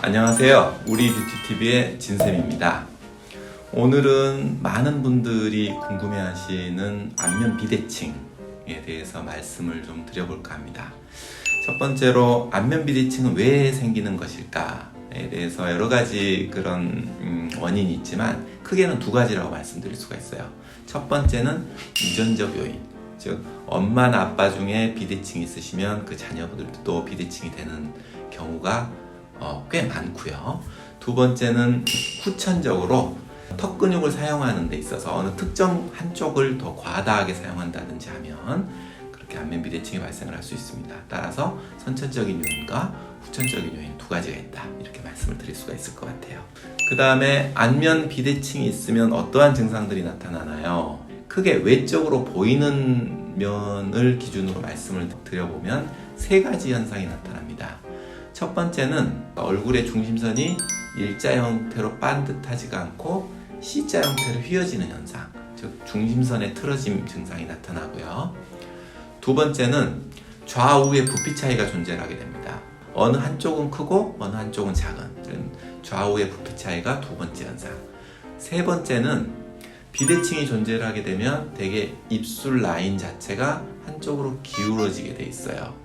안녕하세요. 우리 뷰티TV의 진쌤입니다. 오늘은 많은 분들이 궁금해하시는 안면 비대칭에 대해서 말씀을 좀 드려볼까 합니다. 첫 번째로 안면 비대칭은 왜 생기는 것일까에 대해서 여러 가지 그런 원인이 있지만 크게는 두 가지라고 말씀드릴 수가 있어요. 첫 번째는 유전적 요인, 즉 엄마나 아빠 중에 비대칭이 있으시면 그 자녀분들도 비대칭이 되는 경우가 꽤 많고요. 두 번째는 후천적으로 턱 근육을 사용하는 데 있어서 어느 특정 한쪽을 더 과다하게 사용한다든지 하면 그렇게 안면 비대칭이 발생을 할 수 있습니다. 따라서 선천적인 요인과 후천적인 요인 두 가지가 있다, 이렇게 말씀을 드릴 수가 있을 것 같아요. 그 다음에 안면 비대칭이 있으면 어떠한 증상들이 나타나나요? 크게 외적으로 보이는 면을 기준으로 말씀을 드려보면 세 가지 현상이 나타납니다. 첫 번째는 얼굴의 중심선이 일자 형태로 반듯하지가 않고 C자 형태로 휘어지는 현상, 즉 중심선의 틀어짐 증상이 나타나고요. 두 번째는 좌우의 부피 차이가 존재하게 됩니다. 어느 한쪽은 크고 어느 한쪽은 작은 좌우의 부피 차이가 두 번째 현상. 세 번째는 비대칭이 존재하게 되면 대개 입술 라인 자체가 한쪽으로 기울어지게 돼 있어요.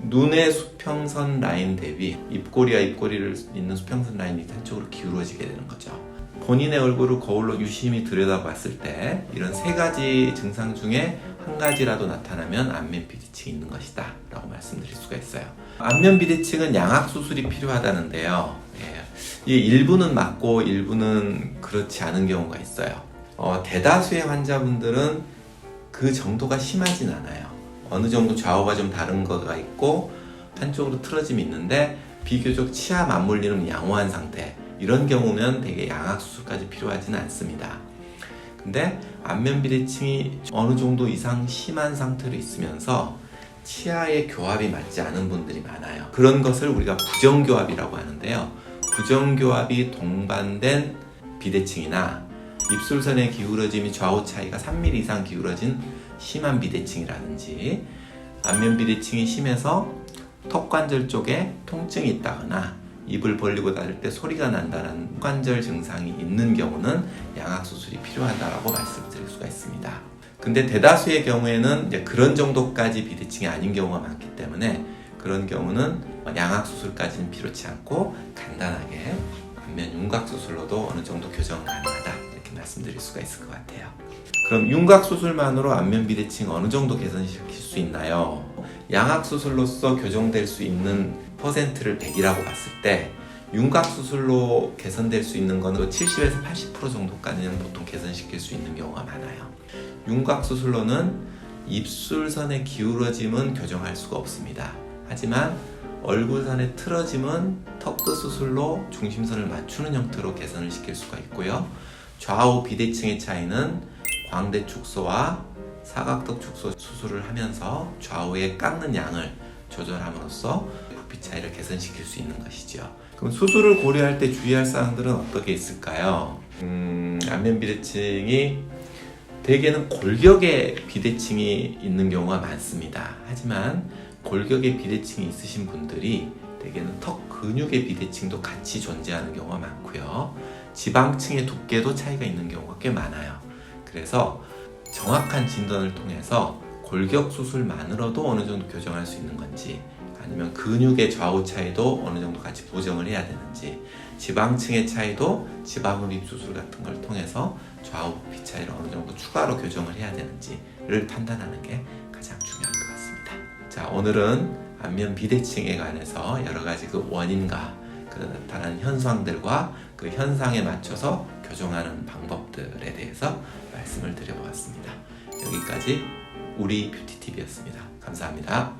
눈의 수평선 라인 대비 입꼬리와 입꼬리를 잇는 수평선 라인이 한쪽으로 기울어지게 되는 거죠. 본인의 얼굴을 거울로 유심히 들여다봤을 때 이런 세 가지 증상 중에 한 가지라도 나타나면 안면 비대칭이 있는 것이다 라고 말씀드릴 수가 있어요. 안면 비대칭은 양악 수술이 필요하다는데요. 이 일부는 맞고 일부는 그렇지 않은 경우가 있어요. 대다수의 환자분들은 그 정도가 심하진 않아요. 어느 정도 좌우가 좀 다른 거가 있고 한쪽으로 틀어짐이 있는데 비교적 치아 맞물리는 양호한 상태, 이런 경우면 되게 양악 수술까지 필요하지는 않습니다. 근데 안면 비대칭이 어느 정도 이상 심한 상태로 있으면서 치아의 교합이 맞지 않은 분들이 많아요. 그런 것을 우리가 부정교합이라고 하는데요. 부정교합이 동반된 비대칭이나 입술선의 기울어짐이 좌우 차이가 3mm 이상 기울어진 심한 비대칭이라든지, 안면 비대칭이 심해서 턱관절 쪽에 통증이 있다거나 입을 벌리고 닫을 때 소리가 난다는 관절 증상이 있는 경우는 양악 수술이 필요하다고 말씀드릴 수가 있습니다. 근데 대다수의 경우에는 이제 그런 정도까지 비대칭이 아닌 경우가 많기 때문에 그런 경우는 양악 수술까지는 필요치 않고 간단하게 안면 윤곽 수술로도 어느 정도 교정은 가능하다, 이렇게 말씀드릴 수가 있을 것 같아요. 그럼 윤곽 수술만으로 안면 비대칭 어느 정도 개선시킬 수 있나요? 양악 수술로서 교정될 수 있는 퍼센트를 100이라고 봤을 때 윤곽 수술로 개선될 수 있는 건 70에서 80% 정도까지는 보통 개선시킬 수 있는 경우가 많아요. 윤곽 수술로는 입술선의 기울어짐은 교정할 수가 없습니다. 하지만 얼굴선의 틀어짐은 턱끝 수술로 중심선을 맞추는 형태로 개선을 시킬 수가 있고요. 좌우 비대칭의 차이는 광대 축소와 사각턱 축소 수술을 하면서 좌우의 깎는 양을 조절함으로써 부피 차이를 개선시킬 수 있는 것이죠. 그럼 수술을 고려할 때 주의할 사항들은 어떻게 있을까요? 안면 비대칭이 대개는 골격의 비대칭이 있는 경우가 많습니다. 하지만 골격의 비대칭이 있으신 분들이 대개는 턱 근육의 비대칭도 같이 존재하는 경우가 많고요. 지방층의 두께도 차이가 있는 경우가 꽤 많아요. 그래서 정확한 진단을 통해서 골격 수술만으로도 어느 정도 교정할 수 있는 건지, 아니면 근육의 좌우 차이도 어느 정도 같이 보정을 해야 되는지, 지방층의 차이도 지방흡입 수술 같은 걸 통해서 좌우 부피 차이를 어느 정도 추가로 교정을 해야 되는지를 판단하는 게 가장 중요한 것 같습니다. 자, 오늘은 안면 비대칭에 관해서 여러 가지 그 원인과 그 나타나는 현상들과 그 현상에 맞춰서 교정하는 방법들에 대해서 말씀을 드려보았습니다. 여기까지 우리 뷰티TV였습니다. 감사합니다.